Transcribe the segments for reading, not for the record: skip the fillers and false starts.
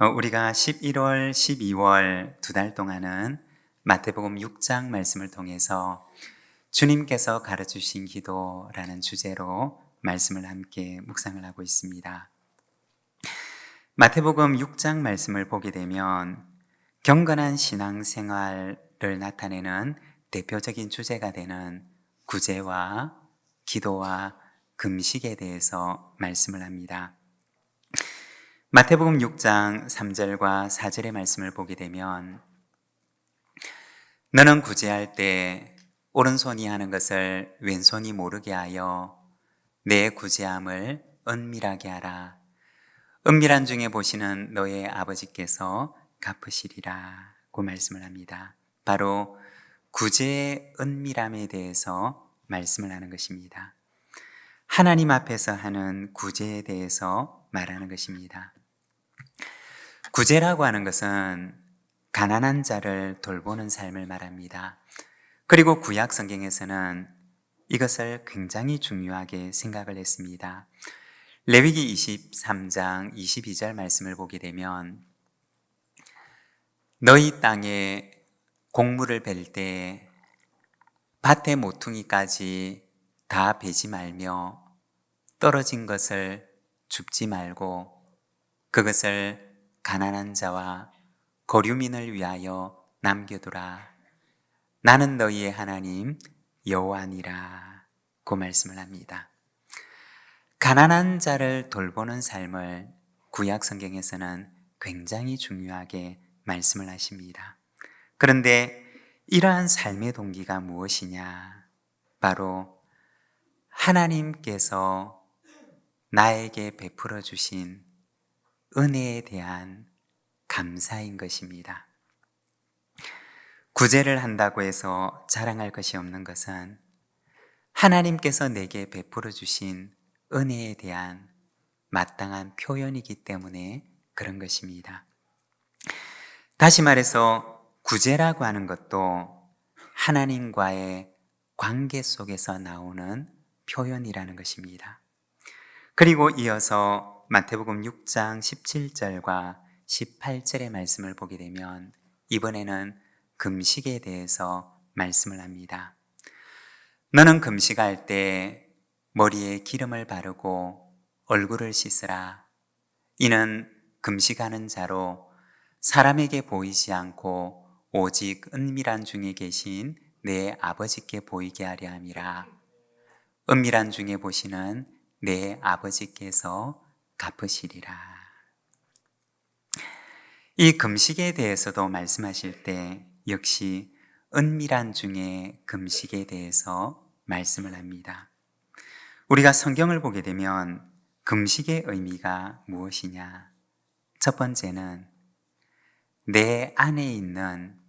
우리가 11월, 12월 두 달 동안은 마태복음 6장 말씀을 통해서 주님께서 가르치신 기도라는 주제로 말씀을 함께 묵상을 하고 있습니다. 마태복음 6장 말씀을 보게 되면 경건한 신앙생활을 나타내는 대표적인 주제가 되는 구제와 기도와 금식에 대해서 말씀을 합니다. 마태복음 6장 3절과 4절의 말씀을 보게 되면 너는 구제할 때 오른손이 하는 것을 왼손이 모르게 하여 내 구제함을 은밀하게 하라. 은밀한 중에 보시는 너의 아버지께서 갚으시리라 고 말씀을 합니다. 바로 구제의 은밀함에 대해서 말씀을 하는 것입니다. 하나님 앞에서 하는 구제에 대해서 말하는 것입니다. 구제라고 하는 것은 가난한 자를 돌보는 삶을 말합니다. 그리고 구약 성경에서는 이것을 굉장히 중요하게 생각을 했습니다. 레위기 23장 22절 말씀을 보게 되면 너희 땅에 곡물을 벨 때 밭의 모퉁이까지 다 베지 말며 떨어진 것을 줍지 말고 그것을 가난한 자와 거류민을 위하여 남겨두라. 나는 너희의 하나님 여호와니라 고 말씀을 합니다. 가난한 자를 돌보는 삶을 구약 성경에서는 굉장히 중요하게 말씀을 하십니다. 그런데 이러한 삶의 동기가 무엇이냐? 바로 하나님께서 나에게 베풀어 주신 은혜에 대한 감사인 것입니다. 구제를 한다고 해서 자랑할 것이 없는 것은 하나님께서 내게 베풀어 주신 은혜에 대한 마땅한 표현이기 때문에 그런 것입니다. 다시 말해서 구제라고 하는 것도 하나님과의 관계 속에서 나오는 표현이라는 것입니다. 그리고 이어서 마태복음 6장 17절과 18절의 말씀을 보게 되면 이번에는 금식에 대해서 말씀을 합니다. 너는 금식할 때 머리에 기름을 바르고 얼굴을 씻으라. 이는 금식하는 자로 사람에게 보이지 않고 오직 은밀한 중에 계신 내 아버지께 보이게 하려 함이라. 은밀한 중에 보시는 내 아버지께서 갚으시리라. 이 금식에 대해서도 말씀하실 때 역시 은밀한 중에 금식에 대해서 말씀을 합니다. 우리가 성경을 보게 되면 금식의 의미가 무엇이냐? 첫 번째는 내 안에 있는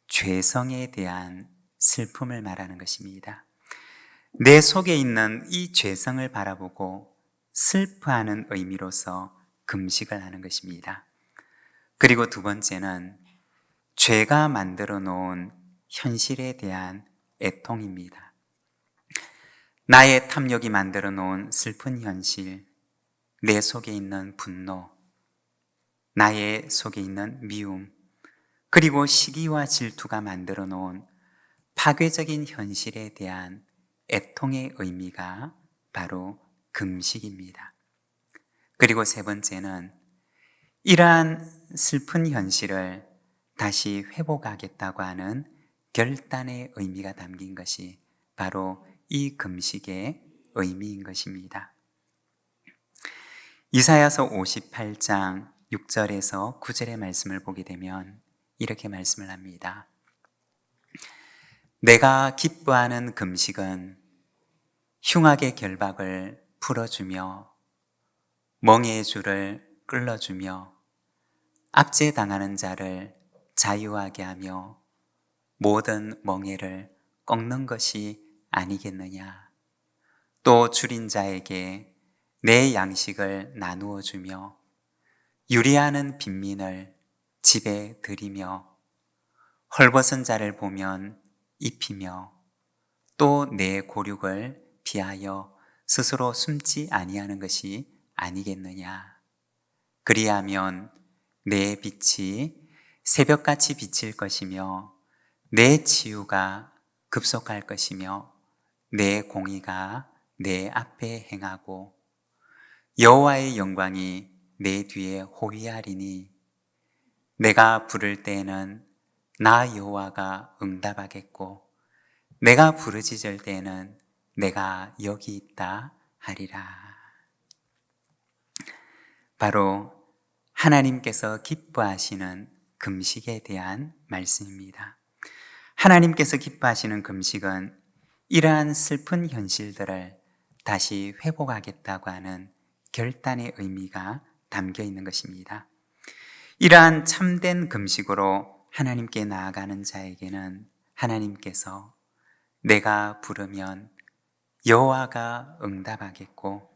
죄성에 대한 슬픔을 말하는 것입니다. 내 속에 있는 이 죄성을 바라보고 슬퍼하는 의미로서 금식을 하는 것입니다. 그리고 두 번째는 죄가 만들어 놓은 현실에 대한 애통입니다. 나의 탐욕이 만들어 놓은 슬픈 현실, 내 속에 있는 분노, 나의 속에 있는 미움, 그리고 시기와 질투가 만들어 놓은 파괴적인 현실에 대한 애통의 의미가 바로 금식입니다. 그리고 세 번째는 이러한 슬픈 현실을 다시 회복하겠다고 하는 결단의 의미가 담긴 것이 바로 이 금식의 의미인 것입니다. 이사야서 58장 6절에서 9절의 말씀을 보게 되면 이렇게 말씀을 합니다. 내가 기뻐하는 금식은 흉악의 결박을 풀어주며 멍에의 줄을 끌어주며 압제당하는 자를 자유하게 하며 모든 멍에를 꺾는 것이 아니겠느냐. 또 줄인 자에게 내 양식을 나누어 주며 유리하는 빈민을 집에 들이며 헐벗은 자를 보면 입히며 또 내 고륙을 피하여 스스로 숨지 아니하는 것이 아니겠느냐. 그리하면 내 빛이 새벽같이 비칠 것이며 내 치유가 급속할 것이며 내 공의가 내 앞에 행하고 여호와의 영광이 내 뒤에 호위하리니 내가 부를 때에는 나 여호와가 응답하겠고 내가 부르짖을 때에는 내가 여기 있다 하리라. 바로 하나님께서 기뻐하시는 금식에 대한 말씀입니다. 하나님께서 기뻐하시는 금식은 이러한 슬픈 현실들을 다시 회복하겠다고 하는 결단의 의미가 담겨 있는 것입니다. 이러한 참된 금식으로 하나님께 나아가는 자에게는 하나님께서 내가 부르면 여호와가 응답하겠고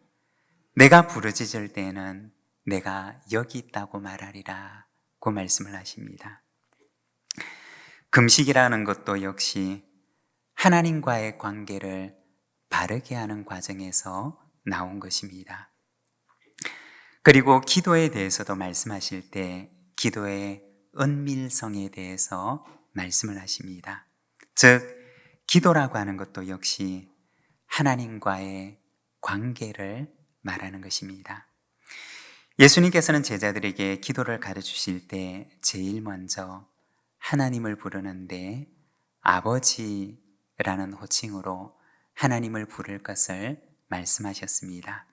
내가 부르짖을 때에는 내가 여기 있다고 말하리라 고 말씀을 하십니다. 금식이라는 것도 역시 하나님과의 관계를 바르게 하는 과정에서 나온 것입니다. 그리고 기도에 대해서도 말씀하실 때 기도의 은밀성에 대해서 말씀을 하십니다. 즉, 기도라고 하는 것도 역시 하나님과의 관계를 말하는 것입니다. 예수님께서는 제자들에게 기도를 가르치실 때 제일 먼저 하나님을 부르는데 아버지라는 호칭으로 하나님을 부를 것을 말씀하셨습니다.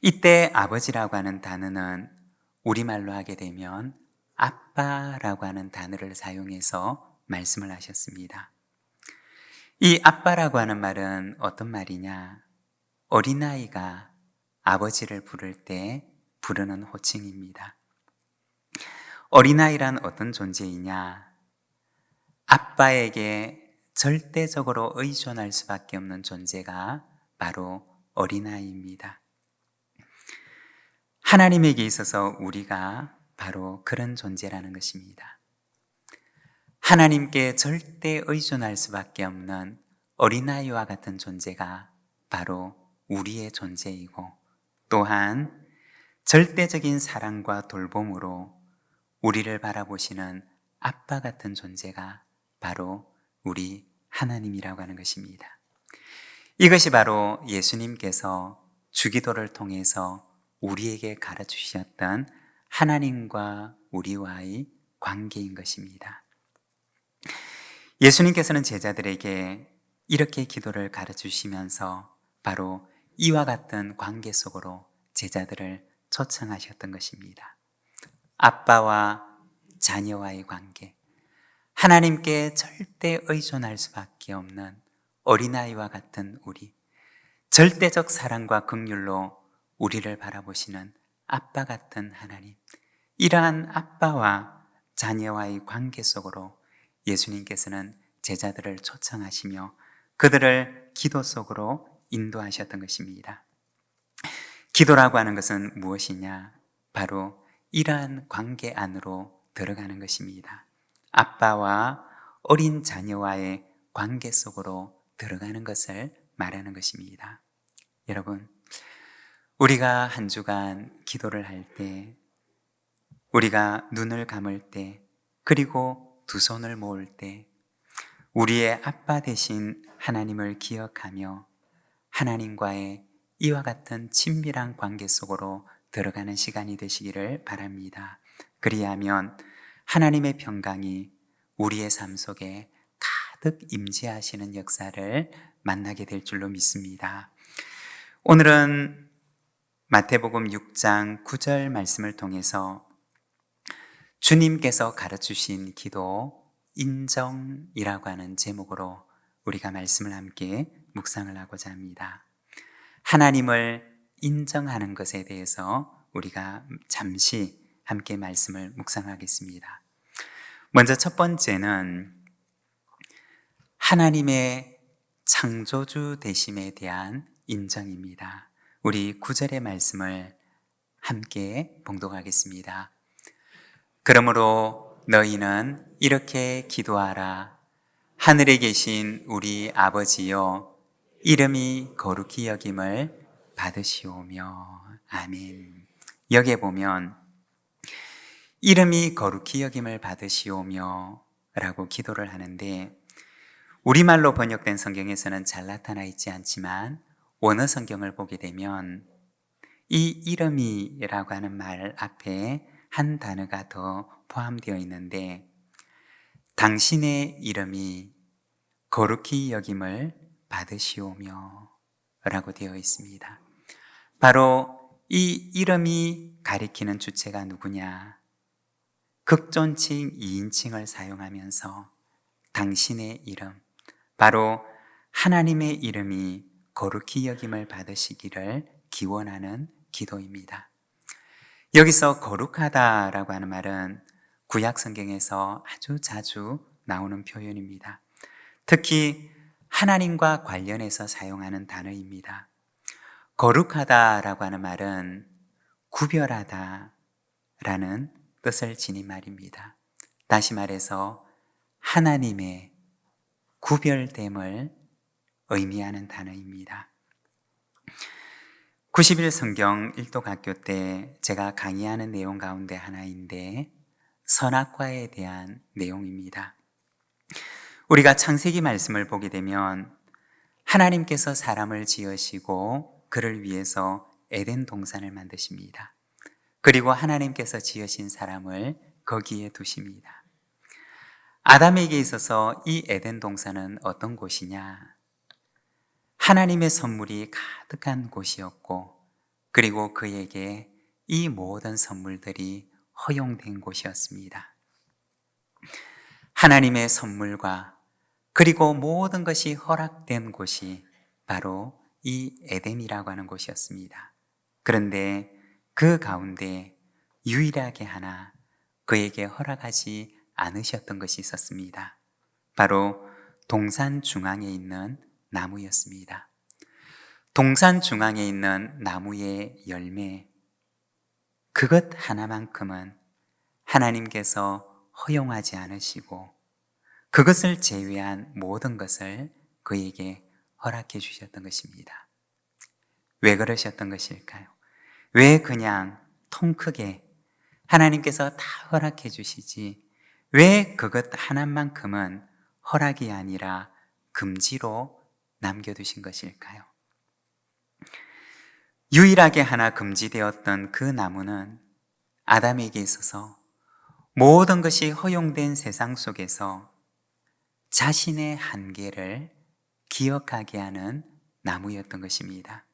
이때 아버지라고 하는 단어는 우리말로 하게 되면 아빠라고 하는 단어를 사용해서 말씀을 하셨습니다. 이 아빠라고 하는 말은 어떤 말이냐? 어린아이가 아버지를 부를 때 부르는 호칭입니다. 어린아이란 어떤 존재이냐? 아빠에게 절대적으로 의존할 수밖에 없는 존재가 바로 어린아이입니다. 하나님에게 있어서 우리가 바로 그런 존재라는 것입니다. 하나님께 절대 의존할 수밖에 없는 어린아이와 같은 존재가 바로 우리의 존재이고 또한 절대적인 사랑과 돌봄으로 우리를 바라보시는 아빠 같은 존재가 바로 우리 하나님이라고 하는 것입니다. 이것이 바로 예수님께서 주기도를 통해서 우리에게 가르치셨던 하나님과 우리와의 관계인 것입니다. 예수님께서는 제자들에게 이렇게 기도를 가르치시면서 바로 이와 같은 관계 속으로 제자들을 초청하셨던 것입니다. 아빠와 자녀와의 관계, 하나님께 절대 의존할 수밖에 없는 어린아이와 같은 우리, 절대적 사랑과 긍휼로 우리를 바라보시는 아빠 같은 하나님, 이러한 아빠와 자녀와의 관계 속으로 예수님께서는 제자들을 초청하시며 그들을 기도 속으로 인도하셨던 것입니다. 기도라고 하는 것은 무엇이냐? 바로 이러한 관계 안으로 들어가는 것입니다. 아빠와 어린 자녀와의 관계 속으로 들어가는 것을 말하는 것입니다. 여러분, 우리가 한 주간 기도를 할 때, 우리가 눈을 감을 때, 그리고 두 손을 모을 때 우리의 아빠 되신 하나님을 기억하며 하나님과의 이와 같은 친밀한 관계 속으로 들어가는 시간이 되시기를 바랍니다. 그리하면 하나님의 평강이 우리의 삶 속에 가득 임재하시는 역사를 만나게 될 줄로 믿습니다. 오늘은 마태복음 6장 9절 말씀을 통해서 주님께서 가르치신 기도 인정이라고 하는 제목으로 우리가 말씀을 함께 묵상을 하고자 합니다. 하나님을 인정하는 것에 대해서 우리가 잠시 함께 말씀을 묵상하겠습니다. 먼저 첫 번째는 하나님의 창조주 되심에 대한 인정입니다. 우리 9절의 말씀을 함께 봉독하겠습니다. 그러므로 너희는 이렇게 기도하라. 하늘에 계신 우리 아버지여, 이름이 거룩히 여김을 받으시오며. 아멘. 여기에 보면 이름이 거룩히 여김을 받으시오며 라고 기도를 하는데, 우리말로 번역된 성경에서는 잘 나타나 있지 않지만 원어 성경을 보게 되면 이 이름이라고 하는 말 앞에 한 단어가 더 포함되어 있는데, 당신의 이름이 거룩히 여김을 받으시오며 라고 되어 있습니다. 바로 이 이름이 가리키는 주체가 누구냐? 극존칭 2인칭을 사용하면서 당신의 이름, 바로 하나님의 이름이 거룩히 여김을 받으시기를 기원하는 기도입니다. 여기서 거룩하다라고 하는 말은 구약 성경에서 아주 자주 나오는 표현입니다. 특히 하나님과 관련해서 사용하는 단어입니다. 거룩하다라고 하는 말은 구별하다라는 뜻을 지닌 말입니다. 다시 말해서 하나님의 구별됨을 의미하는 단어입니다. 90일 성경 일독학교 때 제가 강의하는 내용 가운데 하나인데 선악과에 대한 내용입니다. 우리가 창세기 말씀을 보게 되면 하나님께서 사람을 지으시고 그를 위해서 에덴 동산을 만드십니다. 그리고 하나님께서 지으신 사람을 거기에 두십니다. 아담에게 있어서 이 에덴 동산은 어떤 곳이냐? 하나님의 선물이 가득한 곳이었고, 그리고 그에게 이 모든 선물들이 허용된 곳이었습니다. 하나님의 선물과 그리고 모든 것이 허락된 곳이 바로 이 에덴이라고 하는 곳이었습니다. 그런데 그 가운데 유일하게 하나 그에게 허락하지 않으셨던 것이 있었습니다. 바로 동산 중앙에 있는 나무였습니다. 동산 중앙에 있는 나무의 열매, 그것 하나만큼은 하나님께서 허용하지 않으시고 그것을 제외한 모든 것을 그에게 허락해 주셨던 것입니다. 왜 그러셨던 것일까요? 왜 그냥 통 크게 하나님께서 다 허락해 주시지 왜 그것 하나만큼은 허락이 아니라 금지로 남겨두신 것일까요? 유일하게 하나 금지되었던 그 나무는 아담에게 있어서 모든 것이 허용된 세상 속에서 자신의 한계를 기억하게 하는 나무였던 것입니다.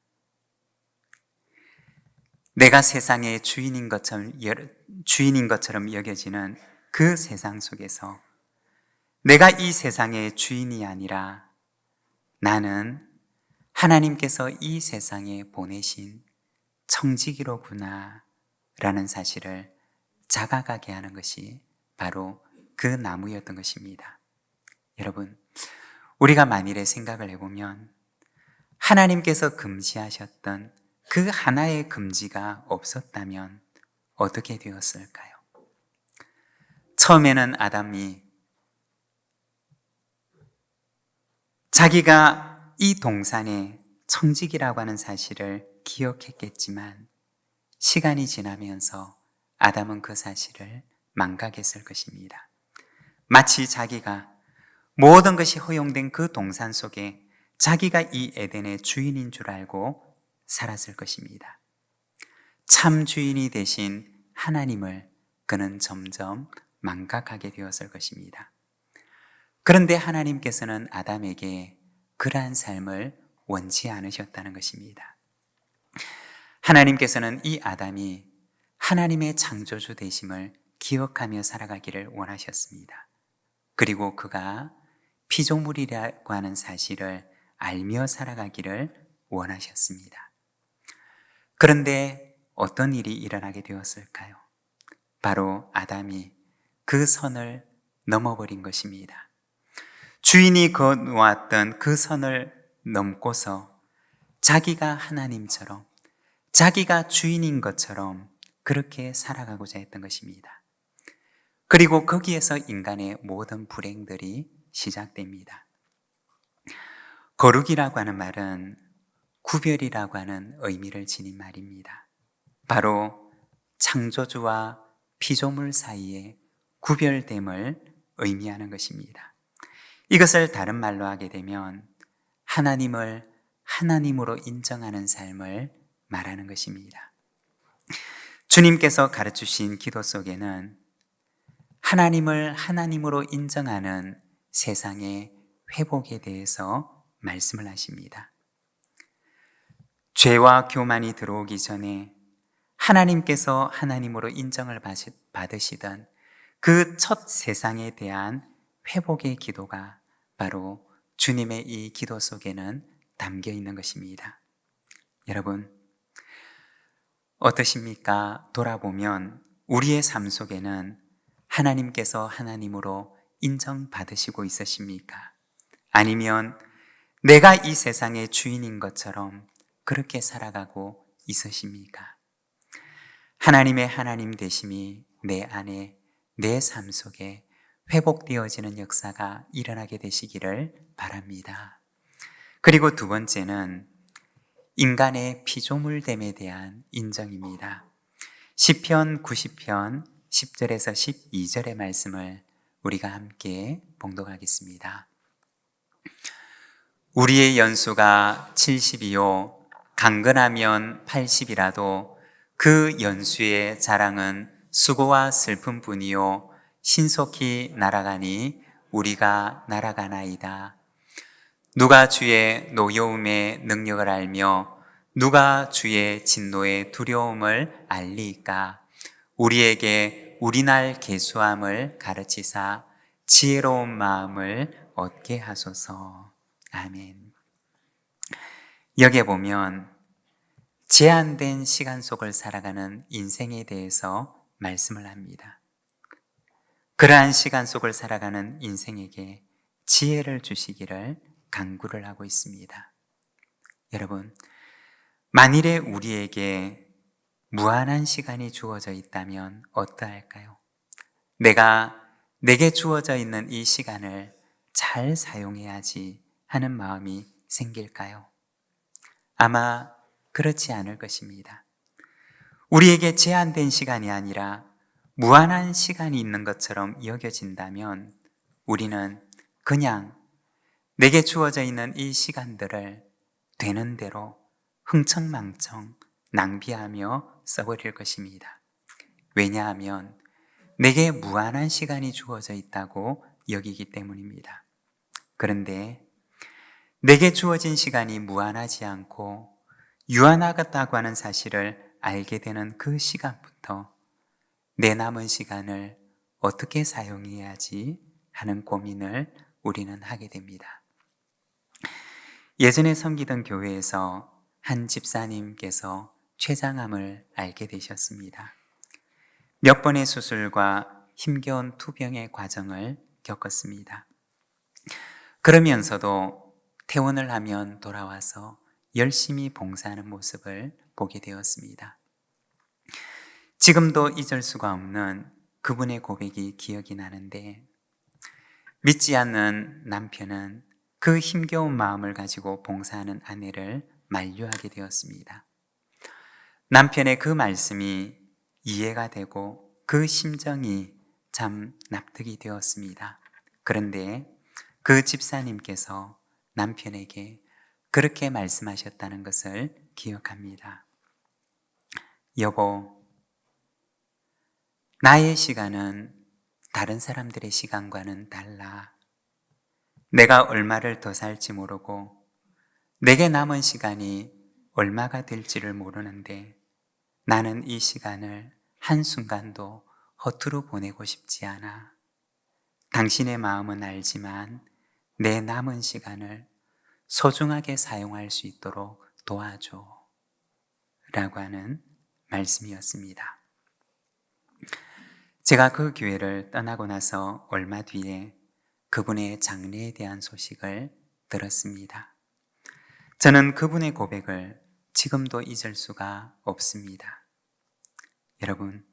내가 세상의 주인인 것처럼 여겨지는 그 세상 속에서 내가 이 세상의 주인이 아니라 나는 하나님께서 이 세상에 보내신 청지기로구나 라는 사실을 자각하게 하는 것이 바로 그 나무였던 것입니다. 여러분, 우리가 만일에 생각을 해보면 하나님께서 금지하셨던 그 하나의 금지가 없었다면 어떻게 되었을까요? 처음에는 아담이 자기가 이 동산의 청지기라고 하는 사실을 기억했겠지만 시간이 지나면서 아담은 그 사실을 망각했을 것입니다. 마치 자기가 모든 것이 허용된 그 동산 속에 자기가 이 에덴의 주인인 줄 알고 살았을 것입니다. 참 주인이 되신 하나님을 그는 점점 망각하게 되었을 것입니다. 그런데 하나님께서는 아담에게 그러한 삶을 원치 않으셨다는 것입니다. 하나님께서는 이 아담이 하나님의 창조주 되심을 기억하며 살아가기를 원하셨습니다. 그리고 그가 피조물이라고 하는 사실을 알며 살아가기를 원하셨습니다. 그런데 어떤 일이 일어나게 되었을까요? 바로 아담이 그 선을 넘어버린 것입니다. 주인이 거놓았던 그 선을 넘고서 자기가 하나님처럼, 자기가 주인인 것처럼 그렇게 살아가고자 했던 것입니다. 그리고 거기에서 인간의 모든 불행들이 시작됩니다. 거룩이라고 하는 말은 구별이라고 하는 의미를 지닌 말입니다. 바로 창조주와 피조물 사이에 구별됨을 의미하는 것입니다. 이것을 다른 말로 하게 되면 하나님을 하나님으로 인정하는 삶을 말하는 것입니다. 주님께서 가르치신 기도 속에는 하나님을 하나님으로 인정하는 세상의 회복에 대해서 말씀을 하십니다. 죄와 교만이 들어오기 전에 하나님께서 하나님으로 인정을 받으시던 그 첫 세상에 대한 회복의 기도가 바로 주님의 이 기도 속에는 담겨 있는 것입니다. 여러분, 어떠십니까? 돌아보면 우리의 삶 속에는 하나님께서 하나님으로 인정받으시고 있으십니까? 아니면 내가 이 세상의 주인인 것처럼 그렇게 살아가고 있으십니까? 하나님의 하나님 되심이 내 안에, 내 삶 속에 회복되어지는 역사가 일어나게 되시기를 바랍니다. 그리고 두 번째는 인간의 피조물됨에 대한 인정입니다. 시편 90편 10절에서 12절의 말씀을 우리가 함께 봉독하겠습니다. 우리의 연수가 70이요 강건하면 80이라도 그 연수의 자랑은 수고와 슬픔뿐이요 신속히 날아가니 우리가 날아가나이다. 누가 주의 노여움의 능력을 알며 누가 주의 진노의 두려움을 알리까? 우리에게 우리날 계수함을 가르치사 지혜로운 마음을 얻게 하소서. 아멘. 여기에 보면 제한된 시간 속을 살아가는 인생에 대해서 말씀을 합니다. 그러한 시간 속을 살아가는 인생에게 지혜를 주시기를 간구를 하고 있습니다. 여러분, 만일에 우리에게 무한한 시간이 주어져 있다면 어떠할까요? 내게 주어져 있는 이 시간을 잘 사용해야지 하는 마음이 생길까요? 아마 그렇지 않을 것입니다. 우리에게 제한된 시간이 아니라 무한한 시간이 있는 것처럼 여겨진다면 우리는 그냥 내게 주어져 있는 이 시간들을 되는 대로 흥청망청 낭비하며 써버릴 것입니다. 왜냐하면 내게 무한한 시간이 주어져 있다고 여기기 때문입니다. 그런데 내게 주어진 시간이 무한하지 않고 유한하다고 하는 사실을 알게 되는 그 시간부터 내 남은 시간을 어떻게 사용해야지 하는 고민을 우리는 하게 됩니다. 예전에 섬기던 교회에서 한 집사님께서 췌장암을 앓게 되셨습니다. 몇 번의 수술과 힘겨운 투병의 과정을 겪었습니다. 그러면서도 퇴원을 하면 돌아와서 열심히 봉사하는 모습을 보게 되었습니다. 지금도 잊을 수가 없는 그분의 고백이 기억이 나는데 믿지 않는 남편은 그 힘겨운 마음을 가지고 봉사하는 아내를 만류하게 되었습니다. 남편의 그 말씀이 이해가 되고 그 심정이 참 납득이 되었습니다. 그런데 그 집사님께서 남편에게 그렇게 말씀하셨다는 것을 기억합니다. 여보, 나의 시간은 다른 사람들의 시간과는 달라. 내가 얼마를 더 살지 모르고 내게 남은 시간이 얼마가 될지를 모르는데 나는 이 시간을 한순간도 허투루 보내고 싶지 않아. 당신의 마음은 알지만 내 남은 시간을 소중하게 사용할 수 있도록 도와줘. 라고 하는 말씀이었습니다. 제가 그 교회를 떠나고 나서 얼마 뒤에 그분의 장례에 대한 소식을 들었습니다. 저는 그분의 고백을 지금도 잊을 수가 없습니다. 여러분,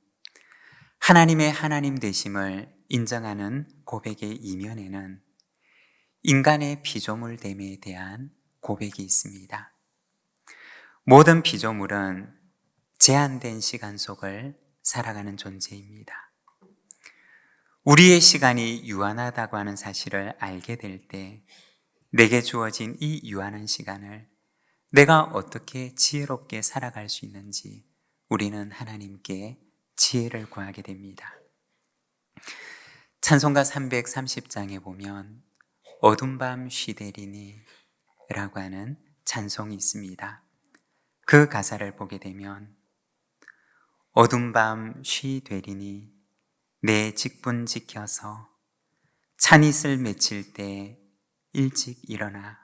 하나님의 하나님 되심을 인정하는 고백의 이면에는 인간의 피조물됨에 대한 고백이 있습니다. 모든 피조물은 제한된 시간 속을 살아가는 존재입니다. 우리의 시간이 유한하다고 하는 사실을 알게 될 때 내게 주어진 이 유한한 시간을 내가 어떻게 지혜롭게 살아갈 수 있는지 우리는 하나님께 지혜를 구하게 됩니다. 찬송가 330장에 보면 어둠 밤 쉬되리니 라고 하는 찬송이 있습니다. 그 가사를 보게 되면 어둠 밤 쉬되리니 내 직분 지켜서 찬이슬 맺힐 때 일찍 일어나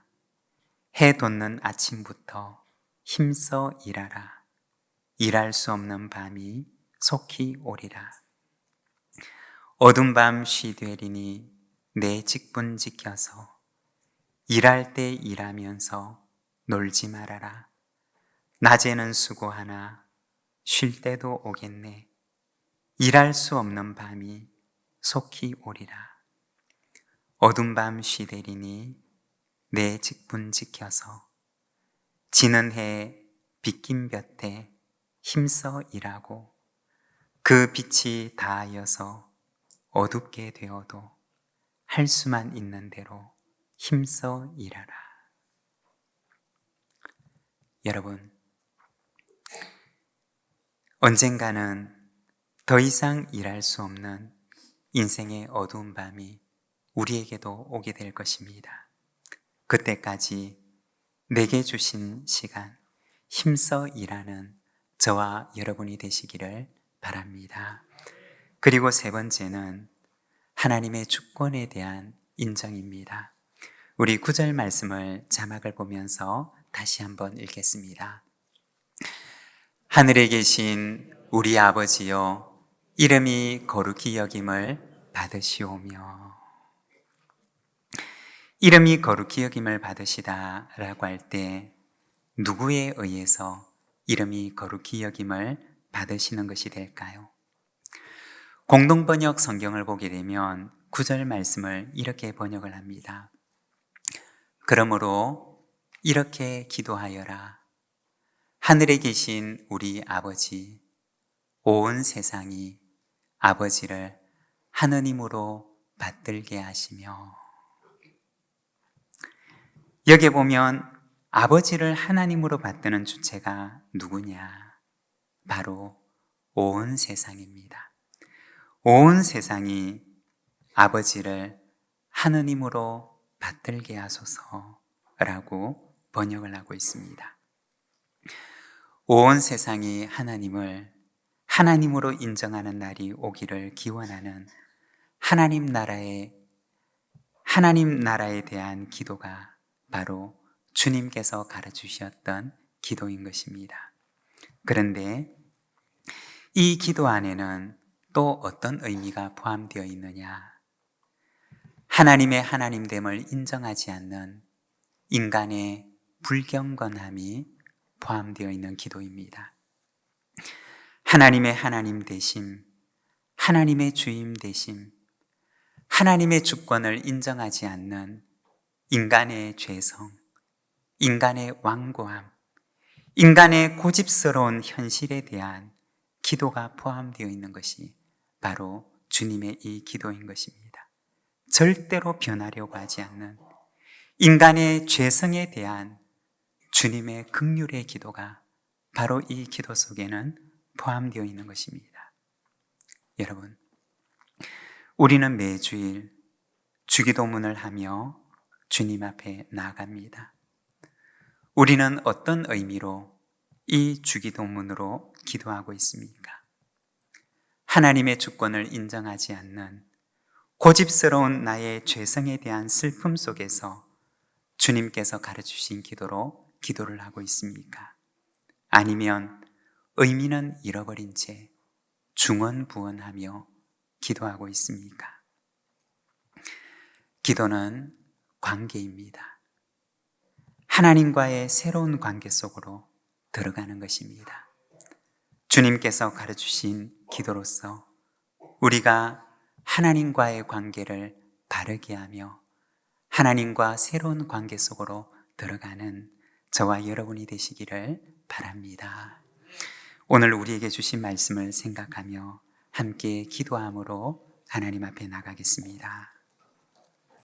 해 돋는 아침부터 힘써 일하라. 일할 수 없는 밤이 속히 오리라. 어둠 밤 쉬되리니 내 직분 지켜서 일할 때 일하면서 놀지 말아라. 낮에는 수고하나 쉴 때도 오겠네. 일할 수 없는 밤이 속히 오리라. 어둠 밤 쉬되리니 내 직분 지켜서 지는 해 빗긴 볕에 힘써 일하고 그 빛이 닿아여서 어둡게 되어도 할 수만 있는 대로 힘써 일하라. 여러분, 언젠가는 더 이상 일할 수 없는 인생의 어두운 밤이 우리에게도 오게 될 것입니다. 그때까지 내게 주신 시간, 힘써 일하는 저와 여러분이 되시기를 바랍니다. 그리고 세 번째는 하나님의 주권에 대한 인정입니다. 우리 9절 말씀을 자막을 보면서 다시 한번 읽겠습니다. 하늘에 계신 우리 아버지여, 이름이 거룩히 여김을 받으시오며. 이름이 거룩히 여김을 받으시다 라고 할 때 누구에 의해서 이름이 거룩히 여김을 받으시는 것이 될까요? 공동번역 성경을 보게 되면 9절 말씀을 이렇게 번역을 합니다. 그러므로 이렇게 기도하여라. 하늘에 계신 우리 아버지, 온 세상이 아버지를 하느님으로 받들게 하시며. 여기에 보면 아버지를 하나님으로 받드는 주체가 누구냐? 바로 온 세상입니다. 온 세상이 아버지를 하느님으로 받들게 하소서라고 번역을 하고 있습니다. 온 세상이 하나님을 하나님으로 인정하는 날이 오기를 기원하는 하나님 나라에 대한 기도가 바로 주님께서 가르치셨던 기도인 것입니다. 그런데 이 기도 안에는 또 어떤 의미가 포함되어 있느냐? 하나님의 하나님됨을 인정하지 않는 인간의 불경건함이 포함되어 있는 기도입니다. 하나님의 하나님 되심, 하나님의 주임 되심, 하나님의 주권을 인정하지 않는 인간의 죄성, 인간의 완고함, 인간의 고집스러운 현실에 대한 기도가 포함되어 있는 것이 바로 주님의 이 기도인 것입니다. 절대로 변하려고 하지 않는 인간의 죄성에 대한 주님의 긍휼의 기도가 바로 이 기도 속에는 포함되어 있는 것입니다. 여러분, 우리는 매주일 주기도문을 하며 주님 앞에 나아갑니다. 우리는 어떤 의미로 이 주기도문으로 기도하고 있습니까? 하나님의 주권을 인정하지 않는 고집스러운 나의 죄성에 대한 슬픔 속에서 주님께서 가르치신 기도로 기도를 하고 있습니까? 아니면 의미는 잃어버린 채 중언부언하며 기도하고 있습니까? 기도는 관계입니다. 하나님과의 새로운 관계 속으로 들어가는 것입니다. 주님께서 가르치신 기도로서 우리가 하나님과의 관계를 바르게 하며 하나님과 새로운 관계 속으로 들어가는 저와 여러분이 되시기를 바랍니다. 오늘 우리에게 주신 말씀을 생각하며 함께 기도함으로 하나님 앞에 나가겠습니다.